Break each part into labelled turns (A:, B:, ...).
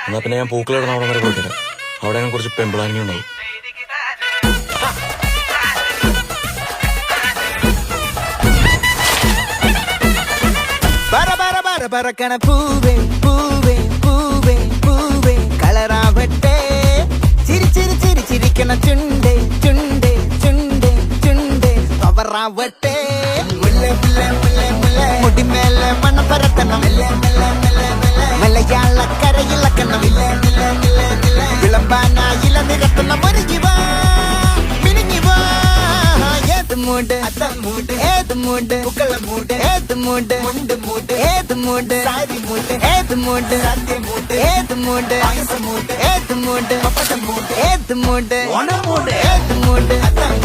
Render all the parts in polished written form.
A: എന്നാ പിന്നെ ഞാൻ പൂക്കളിടണം അവിടെ വരെ പോയിട്ടില്ല. അവിടെ ഞാൻ കുറച്ച് പെമ്പിളാനി ഉണ്ടാവും.
B: പറക്കണ പൂവേ പൂവേ പൂവേ പൂവേ കളറാവട്ടെ ചിരി ചിരി ചിരി ചിരിക്കണ ചുണ്ടേ ചുണ്ടേ ചുണ്ടേ ചുണ്ടേ പവറാവട്ടെ മുല്ല മുല്ല മുല്ല മുല്ല മുടിമേലെ മണം പരത്തണം മലയാളക്കരയിലക്കണം വിളമ്പാനായില നിരത്തുന്ന മുരുകിവാ മിനിങ്ങിവാ ഏത് മൂട് ഏത് മൂട് മൂട് ഏത് മൂട് മൂട് ഏത് മൂട് സാരി മൂട് ഏത് മൂട് സത്യമൂട് ഏത് മൂട് മൂട് ഏത് മൂട് മൂട് ഏത് മൂട്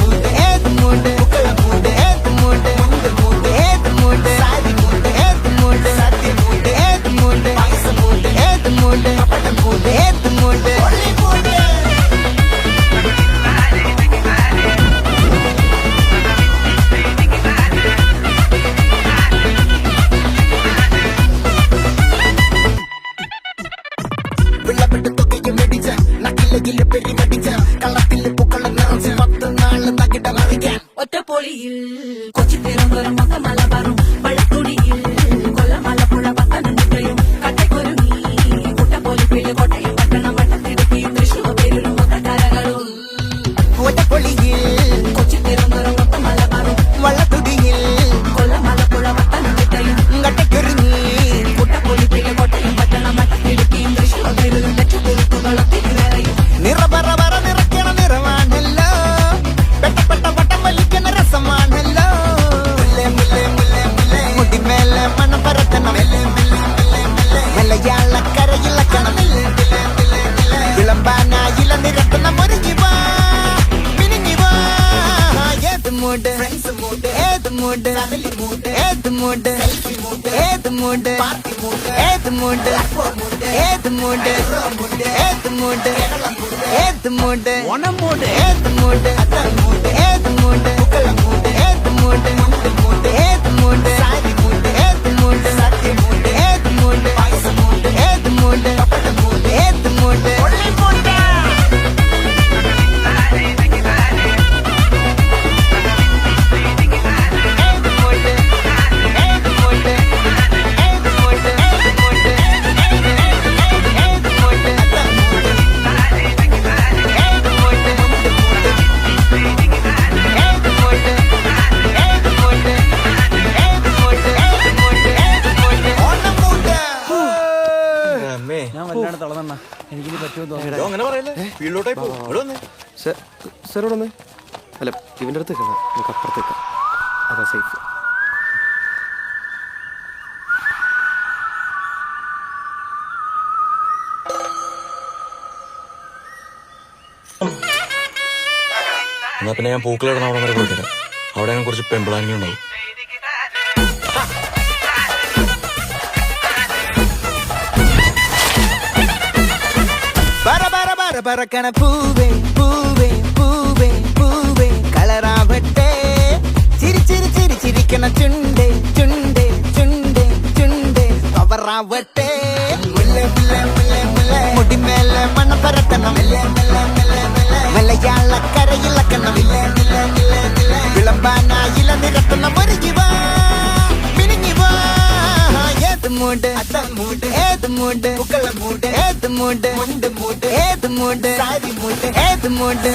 B: മൂട് ഏത് മൂട് ഏത് മൂട് മൂട് ഏത് മൂട് മൂട് ഏത് മൂട് സാരി മൂട് ഏത് മൂട് സത്യമൂട് ഏത് മൂട് മൂട് ഏത് മൂട് മൂട് ഏത് മൂട്
C: ഒറ്റപ്പൊളിയിൽ കൊച്ചിത്തിരുവനന്തപുരം മൊത്തം മലബാറും വള്ളത്തുടിയിൽ കൊല്ലം ആലപ്പുഴ പത്തനംതിട്ടയും കട്ടക്കൊരുങ്ങി കുട്ടപ്പൊലിപ്പില് കോട്ടയം പട്ടണം വട്ടത്തിരുത്തിയും തൃശ്ശൂർ പേരൂരും മൊത്തക്കാരകളും
B: ഒറ്റപ്പൊളിയിൽ
C: കൊച്ചിത്തിരുവനന്തപുരം മൊത്തം മലബാറും
B: വള്ളത്തുടിയിൽ
C: കൊല്ലം ആലപ്പുഴ പത്തനംതിട്ടയും
B: കട്ടക്കൊരുങ്ങി
C: കുട്ടപ്പൊലിപ്പില് കോട്ടയം പട്ടണം വട്ടത്തിരുത്തിയും തൃശ്ശൂർ പേരൂരും ലക്ഷക്കുരുത്തുകൾ ഒത്തിരി വേറെയും
B: നിറപറ നിറയ്ക്കണ നിറമാണല്ലോ പെട്ടപ്പെട്ട വട്ടം വലിക്കണ രസമാണല്ലോ മുടിമേലെ മണം പരത്തണം മലയാളക്കരയിലക്കണം വിളമ്പാനായില നിരത്തുന്ന മുരുകിവാ മിനിങ്ങിവാ ഏത് മൂട് ഏത് മൂട് ഏത് മൂട് ഏത് മൂട് ഏത് മൂട് ഏത് മൂട് ഏത് മൂട് ഏത് മൂട് ഏത് മൂട് ഏത് മൂട് ഏത് മൂട് ഏത് മൂട് സാരി മൂട് ഏത് മൂട് സത്യമൂട് ഏത് മൂട് ഏത് മൂട് ഏത് മൂട്
D: ഞാൻ വല്ലാണ്ട് തളർന്ന എനിക്കിനി പറ്റുമോ തോന്നുന്നു.
A: അങ്ങനെ പറയല്ലേ, ഫീൽഡോട്ടായി പോകും. ഇവിടെ വന്നേ.
E: സാർ ഇവിടെ വന്നേ. അല്ല, ഇവൻ്റെ അടുത്ത് നിൽക്കാം, നമുക്ക് അപ്പുറത്തേക്കാം, അതാ സേഫ്.
A: എന്നാ പിന്നെ ഞാൻ പൂക്കളിടണം അവിടെ വരെ പോയിട്ടില്ല. അവിടെ ഞാൻ കുറച്ച് പെമ്പിളാനി ഉണ്ടാവും.
B: പറക്കണ പൂവേ പൂവേ പൂവേ പൂവേ കളറാവട്ടെ ചിരി ചിരി ചിരി ചിരിക്കണ ചുണ്ടേ ചുണ്ടേ ചുണ്ടേ ചുണ്ടേ പവറാവട്ടെ മുടിമേലെ മണം പരത്തണം മലയാളക്കരയിലക്കണം വിളമ്പാനായില നിരത്തുന്ന മുരുകിവാ മിനിങ്ങിവാ ഏത് മൂട് ഏത് മൂട് ഏത് മൂട് ഏത് മൂട് സാരി മൂട് ഏത് മൂട്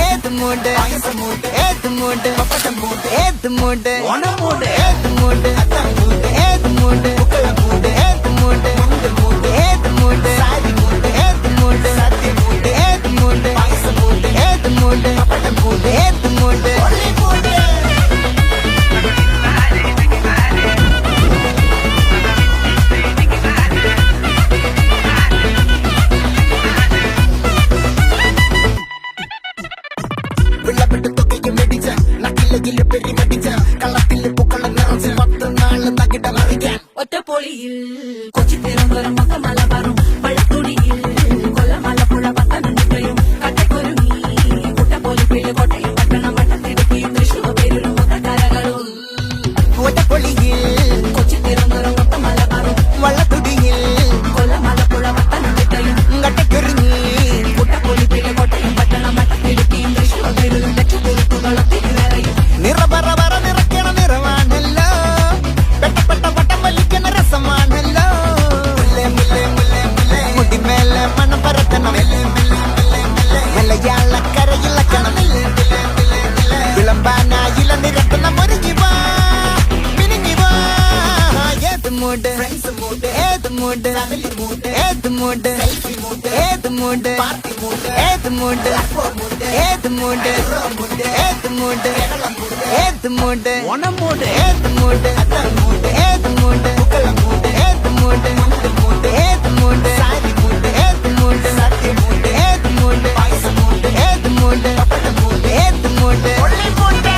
B: ഏത് മൂട് ഏത് മൂട് ഏത് മൂട് ഏത് മൂട് ഏത് മൂട് ഏത് മൂട് ഏത് മൂട് സാരി മൂട് ഏത് മൂട് ഏത് മൂട് ഏത് മൂട് ഏത് മൂട്
C: ഒറ്റപ്പൊളിയിൽ കൊച്ചിത്തിരുവനന്തപുരം മൊത്തം മലബാറും വള്ളത്തുടിയിൽ കൊല്ലം ആലപ്പുഴ പത്തനംതിട്ടയും കട്ടക്കൊരുങ്ങി കുട്ടപ്പൊലിപ്പില് കോട്ടയം പട്ടണം വട്ടത്തിരുത്തിയും തൃശ്ശൂർ പേരൂരും മൊത്തക്കാരകളും
B: ഒറ്റപ്പൊളിയിൽ
C: കൊച്ചിത്തിരുവനന്തപുരം മൊത്തം മലബാറും
B: വള്ളത്തുടിയിൽ
C: Kollam Alappuzha Pathanamthitta
B: mood friends mood ഏത് മൂഡ് ഫാമിലി മൂഡ് ഏത് മൂഡ് സെൽഫി മൂഡ് ഏത് മൂഡ് പാർട്ടി മൂഡ് ഏത് മൂഡ് ഏത് മൂഡ് ഏത് മൂഡ് ഏത് മൂഡ് ഓണം മൂഡ് ഏത് മൂഡ് ഏത് മൂഡ് പൂക്കള മൂഡ് ഏത് മൂഡ് ഏത് മൂഡ് സാരി മൂഡ് ഏത് മൂഡ് സത്യ മൂഡ് ഏത് മൂഡ് പൈസ മൂഡ് ഏത് മൂഡ് ഏത് മൂഡ് ഒള്ളി മൂഡ്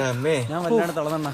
A: അമ്മേ
D: ഞാൻ വല്ലാണ്ട് തളർന്നണ്ണ